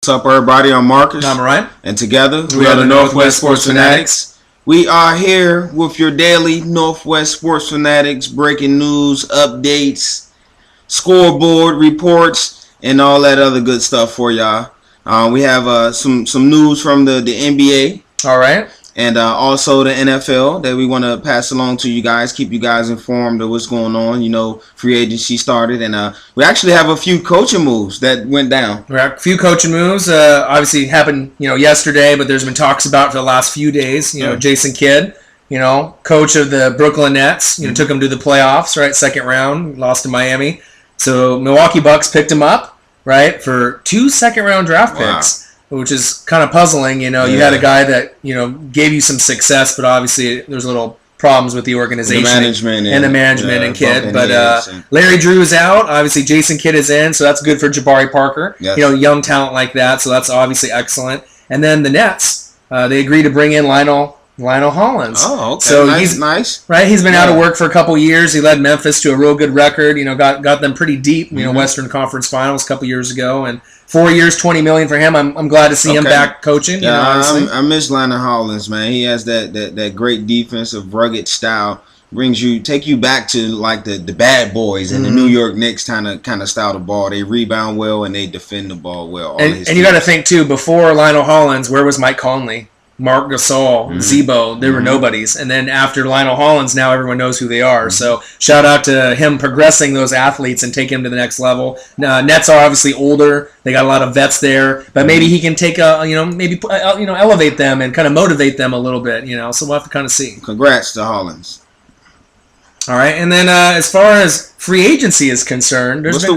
What's up, everybody? I'm Marcus. I'm Ryan. And together, we are the Northwest Sports Fanatics. We are here with your daily Northwest Sports Fanatics breaking news, updates, scoreboard reports, and all that other good stuff for y'all. We have some news from the NBA. All right. And also the NFL that we want to pass along to you guys, keep you guys informed of what's going on. You know, free agency started, and we actually have a few coaching moves that went down. Right, a few coaching moves obviously happened, yesterday, but there's been talks about for the last few days. Jason Kidd, coach of the Brooklyn Nets, took him to the playoffs, right? Second round, lost to Miami. So Milwaukee Bucks picked him up, right, for 2 second-round draft picks. Wow. Which is kind of puzzling. You had a guy that, gave you some success, but obviously there's little problems with the organization. The management and Kidd. But Larry Drew is out. Obviously Jason Kidd is in, so that's good for Jabari Parker. Yes. Young talent like that, so that's obviously excellent. And then the Nets, they agreed to bring in Lionel Hollins. Oh, okay. So he's nice. Right, he's been out of work for a couple years. He led Memphis to a real good record. Got them pretty deep. Western Conference Finals a couple years ago, and 4 years, $20 million for him. I'm glad to see him back coaching. Yeah, I miss Lionel Hollins, man. He has that great defensive, rugged style. Take you back to like the bad boys and the New York Knicks kind of style of ball. They rebound well and they defend the ball well. And you got to think too. Before Lionel Hollins, where was Mike Conley? Mark Gasol, Zebo, they were nobodies. And then after Lionel Hollins, now everyone knows who they are. So shout out to him progressing those athletes and taking them to the next level. Nets are obviously older. They got a lot of vets there. But maybe he can take elevate them and kind of motivate them a little bit, So we'll have to kind of see. Congrats to Hollins. All right. And then as far as free agency is concerned, What's the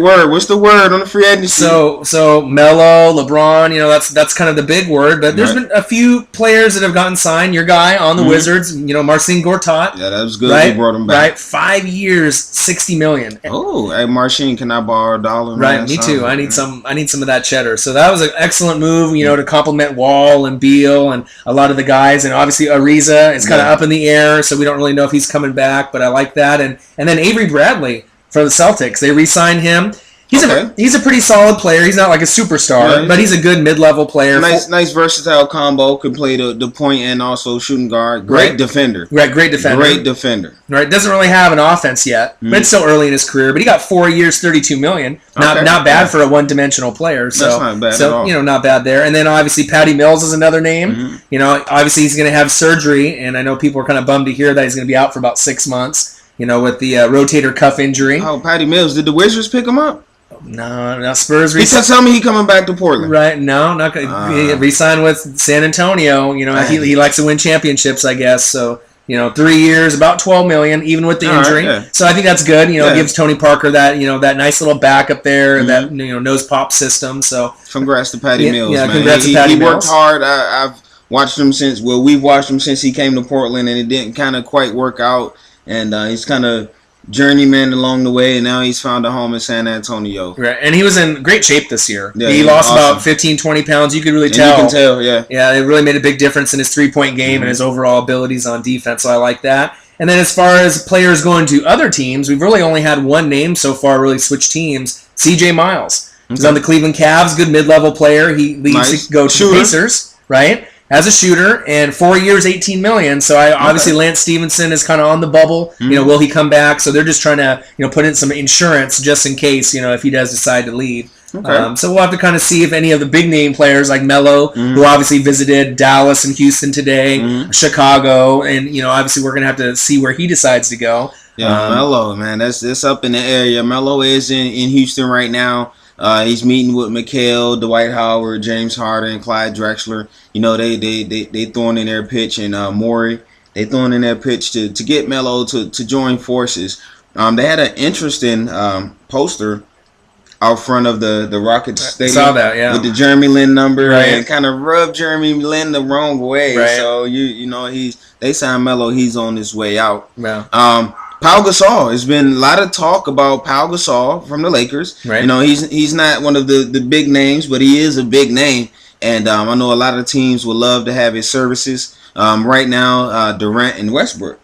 word on the free agency? So Melo, LeBron, that's kind of the big word. But there's been a few players that have gotten signed. Your guy on the Wizards, Marcin Gortat. Yeah, that was good. Right? They brought him back. Right, 5 years, $60 million. Oh, hey Marcin, can I borrow $1? Right, me too. I need some of that cheddar. So that was an excellent move, to complement Wall and Beal and a lot of the guys, and obviously Ariza is kind of up in the air, so we don't really know if he's coming back. But I like that, and then Avery Bradley for the Celtics. They re-signed him. He's a pretty solid player. He's not like a superstar, but he's a good mid-level player. Nice versatile combo. Can play the point and also shooting guard. Great defender. Right, great defender. Right, doesn't really have an offense yet, but it's still early in his career. But he got 4 years, $32 million. Not bad for a one-dimensional player. So that's not bad at all. Not bad there. And then obviously Patty Mills is another name. Obviously he's going to have surgery, and I know people are kind of bummed to hear that he's going to be out for about 6 months. With the rotator cuff injury. Oh, Patty Mills. Did the Wizards pick him up? No, Spurs. Tell me he coming back to Portland. Right? No, not gonna. He re-signed with San Antonio. He likes to win championships, I guess. So 3 years, about $12 million, even with the injury. Right, yeah. So I think that's good. It gives Tony Parker that that nice little backup there, that nose pop system. So congrats to Patty Mills. Yeah, man. Congrats to Patty Mills. He worked hard. I've watched him since. Well, we've watched him since he came to Portland, and it didn't kind of quite work out. And he's kind of journeyman along the way, and now he's found a home in San Antonio. Right, and he was in great shape this year. Yeah, he lost about 15, 20 pounds. You could really tell. You can tell, yeah. Yeah, it really made a big difference in his three-point game and his overall abilities on defense, so I like that. And then as far as players going to other teams, we've really only had one name so far really switch teams, C.J. Miles. He's on the Cleveland Cavs, good mid-level player. He leads to go to the Pacers, right? As a shooter, and 4 years, $18 million. So obviously Lance Stevenson is kind of on the bubble. Will he come back? So they're just trying to put in some insurance just in case if he does decide to leave. Okay. So we'll have to kind of see if any of the big name players like Melo, who obviously visited Dallas and Houston today, Chicago, and obviously we're gonna have to see where he decides to go. Yeah, Melo, man, that's up in the area. Melo is in Houston right now. He's meeting with Mikal, Dwight Howard, James Harden, Clyde Drexler. They throwing in their pitch, and Morey, they throwing in their pitch to get Melo to join forces. They had an interesting poster out front of the Rockets Stadium. I saw that, yeah. With the Jeremy Lin number, and kind of rubbed Jeremy Lin the wrong way. Right. So they signed Melo. He's on his way out. Yeah. Pau Gasol. There's been a lot of talk about Pau Gasol from the Lakers. Right. He's not one of the big names, but he is a big name. And I know a lot of teams would love to have his services. Right now, Durant and Westbrook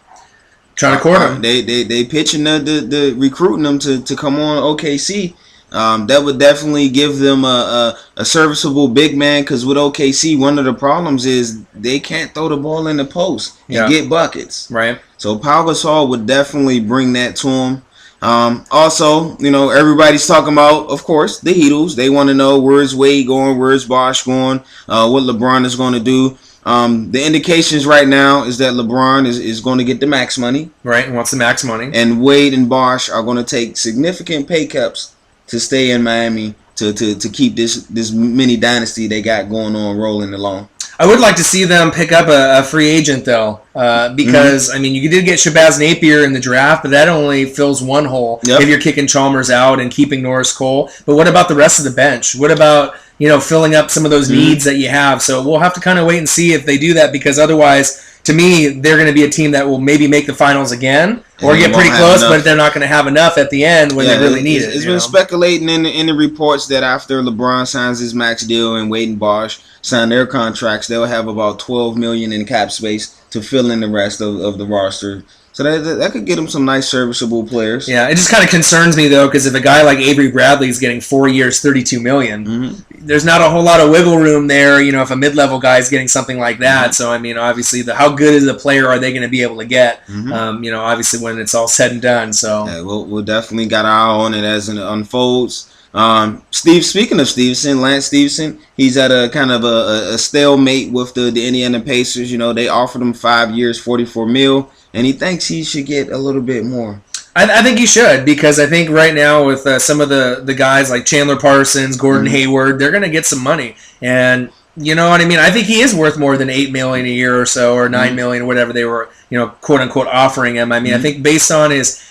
trying to court him. They pitching the recruiting them to come on OKC. That would definitely give them a serviceable big man. Because with OKC, one of the problems is they can't throw the ball in the post and get buckets. Right. So Pau Gasol would definitely bring that to him. Also, everybody's talking about, of course, the Heatles. They want to know where's Wade going, where's Bosh going, what LeBron is going to do. The indications right now is that LeBron is going to get the max money. Right, and wants the max money. And Wade and Bosh are going to take significant pay cuts to stay in Miami to keep this mini dynasty they got going on rolling along. I would like to see them pick up a free agent, though, because, I mean, you did get Shabazz Napier in the draft, but that only fills one hole if you're kicking Chalmers out and keeping Norris Cole. But what about the rest of the bench? What about, filling up some of those needs that you have? So we'll have to kind of wait and see if they do that, because otherwise, to me, they're going to be a team that will maybe make the finals again or get pretty close, but they're not going to have enough at the end when they really need it. It's been speculating in the reports that after LeBron signs his max deal and Wade and Bosh sign their contracts, they'll have about $12 million in cap space to fill in the rest of the roster. So that could get them some nice serviceable players. Yeah, it just kind of concerns me, though, because if a guy like Avery Bradley is getting 4 years, $32 million, there's not a whole lot of wiggle room there, if a mid-level guy is getting something like that. So, I mean, obviously, how good is a player are they going to be able to get, obviously, when it's all said and done. So yeah, we'll definitely got our eye on it as it unfolds. Speaking of Stevenson, Lance Stevenson, he's at a kind of a stalemate with the Indiana Pacers. They offered him 5 years, $44 million. And he thinks he should get a little bit more. I think he should, because I think right now with some of the guys like Chandler Parsons, Gordon Hayward, they're going to get some money. And you know what I mean? I think he is worth more than $8 million a year or so, or $9 million, or whatever they were, quote unquote, offering him. I mean, I think based on his,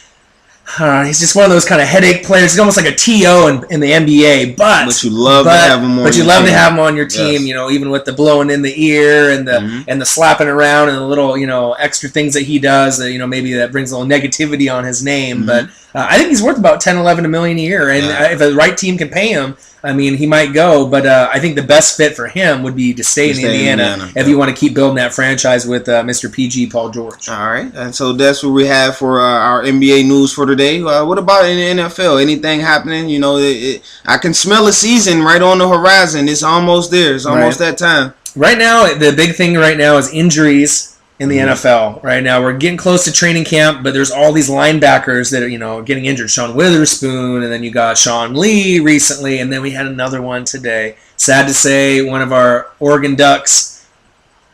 he's just one of those kind of headache players. He's almost like a TO in the NBA, but you love to have him on. But you love to have him on your team. Yes. Even with the blowing in the ear and the slapping around and the little extra things that he does. That maybe that brings a little negativity on his name. But I think he's worth about $10-11 million a year, and if the right team can pay him, I mean, he might go, but I think the best fit for him would be to stay in Indiana if you want to keep building that franchise with Mr. PG, Paul George. All right, and so that's what we have for our NBA news for today. What about in the NFL? Anything happening? I can smell a season right on the horizon. It's almost there. It's almost that time. Right now, the big thing right now is injuries in the NFL. Right now, we're getting close to training camp, but there's all these linebackers that are, getting injured. Sean Witherspoon, and then you got Sean Lee recently, and then we had another one today. Sad to say, one of our Oregon Ducks,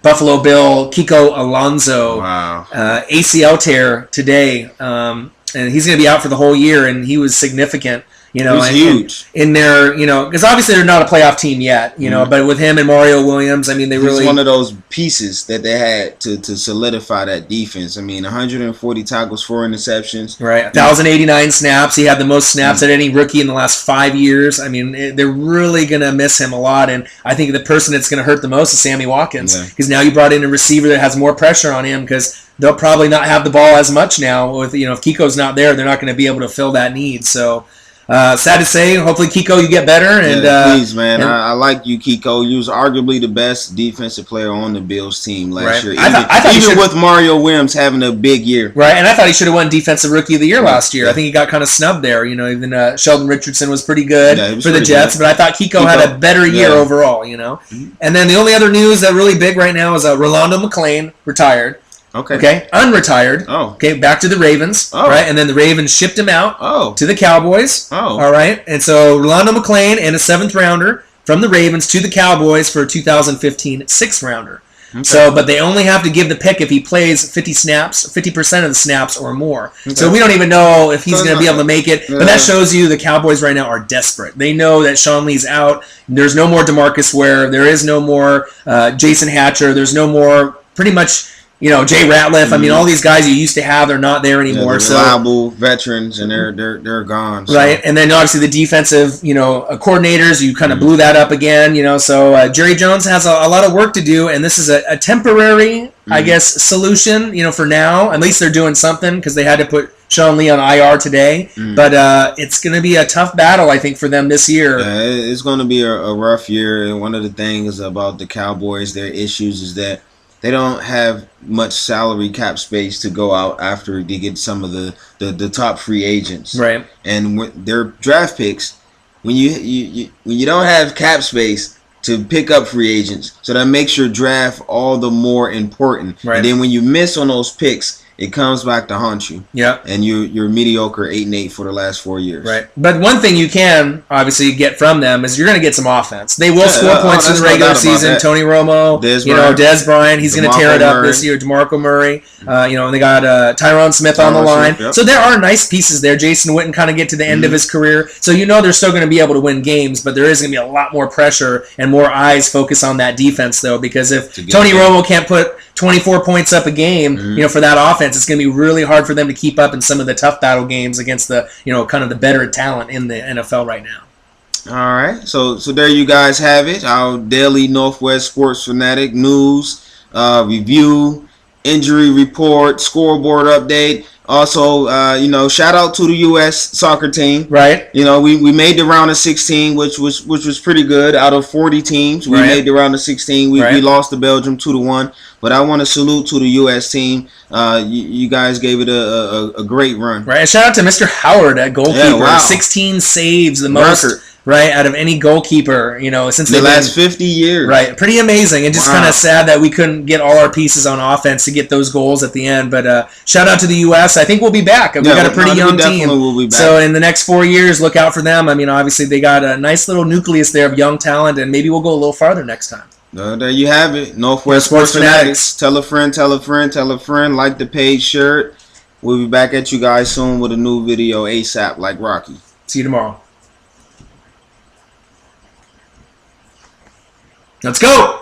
Buffalo Bill, Kiko Alonso, ACL tear today, and he's going to be out for the whole year, and he was significant. He's huge in there, because obviously they're not a playoff team yet, but with him and Mario Williams, I mean, he's one of those pieces that they had to solidify that defense. I mean, 140 tackles, 4 interceptions. Right, 1,089 snaps. He had the most snaps at any rookie in the last 5 years. I mean, they're really going to miss him a lot, and I think the person that's going to hurt the most is Sammy Watkins, because now you brought in a receiver that has more pressure on him, because they'll probably not have the ball as much now. With if Kiko's not there, they're not going to be able to fill that need. So. Sad to say. Hopefully, Kiko, you get better. And please, man, I like you, Kiko. You was arguably the best defensive player on the Bills team last year. Even with Mario Williams having a big year. Right, and I thought he should have won Defensive Rookie of the Year last year. I think he got kind of snubbed there. Even Sheldon Richardson was pretty good for the Jets, but I thought Kiko had a better year overall. And then the only other news that really big right now is Rolando McClain retired. Okay. Unretired. Okay. Back to the Ravens. Right. And then the Ravens shipped him out to the Cowboys. All right. And so Rolando McClain and a 7th rounder from the Ravens to the Cowboys for a 2015 6th rounder. Okay. So, but they only have to give the pick if he plays 50% of the snaps or more. Okay. So we don't even know if he's going to be able to make it. But that shows you the Cowboys right now are desperate. They know that Sean Lee's out. There's no more DeMarcus Ware. There is no more Jason Hatcher. There's no more pretty much. Jay Ratliff. I mean, all these guys you used to have, they're not there anymore. They're reliable veterans, and they're gone. So. Right, and then obviously the defensive, coordinators, you kind of blew that up again. So Jerry Jones has a lot of work to do, and this is a temporary, I guess, solution. For now, at least they're doing something because they had to put Sean Lee on IR today. But it's going to be a tough battle, I think, for them this year. Yeah, it's going to be a rough year, and one of the things about the Cowboys, their issues is that they don't have much salary cap space to go out after they get some of the top free agents. Right. And their draft picks, when you don't have cap space to pick up free agents, so that makes your draft all the more important. Right. And then when you miss on those picks, it comes back to haunt you. Yeah. And you're mediocre 8-8 for the last 4 years. Right. But one thing you can obviously get from them is you're going to get some offense. They will score points in the regular season. Tony Romo, Dez Bryant, he's going to tear it up this year. DeMarco Murray, and they got Tyron Smith on the line. Yep. So there are nice pieces there. Jason Witten kind of get to the end of his career. So they're still going to be able to win games, but there is going to be a lot more pressure and more eyes focus on that defense, though, because if Tony Romo can't put 24 points up a game, for that offense, it's going to be really hard for them to keep up in some of the tough battle games against the, kind of the better talent in the NFL right now. All right, so there you guys have it. Our daily Northwest Sports Fanatic news, review, injury report, scoreboard update. Also, shout out to the U.S. soccer team. Right. We made the round of 16, which was pretty good. Out of 40 teams, we made the round of 16. We lost to Belgium 2-1. But I want to salute to the U.S. team. You guys gave it a great run. Right. And shout out to Mr. Howard at goalkeeper. Yeah, wow. 16 saves, the most. Record. Right, out of any goalkeeper, since the last 50 years. Right, pretty amazing, and just kind of sad that we couldn't get all our pieces on offense to get those goals at the end. But shout out to the U.S. I think we'll be back. We got a pretty young team, will be back. So in the next 4 years, look out for them. I mean, obviously they got a nice little nucleus there of young talent, and maybe we'll go a little farther next time. There you have it, Northwest Sports Fanatics. Tell a friend, tell a friend, tell a friend. Like the page, share it. We'll be back at you guys soon with a new video ASAP, like Rocky. See you tomorrow. Let's go!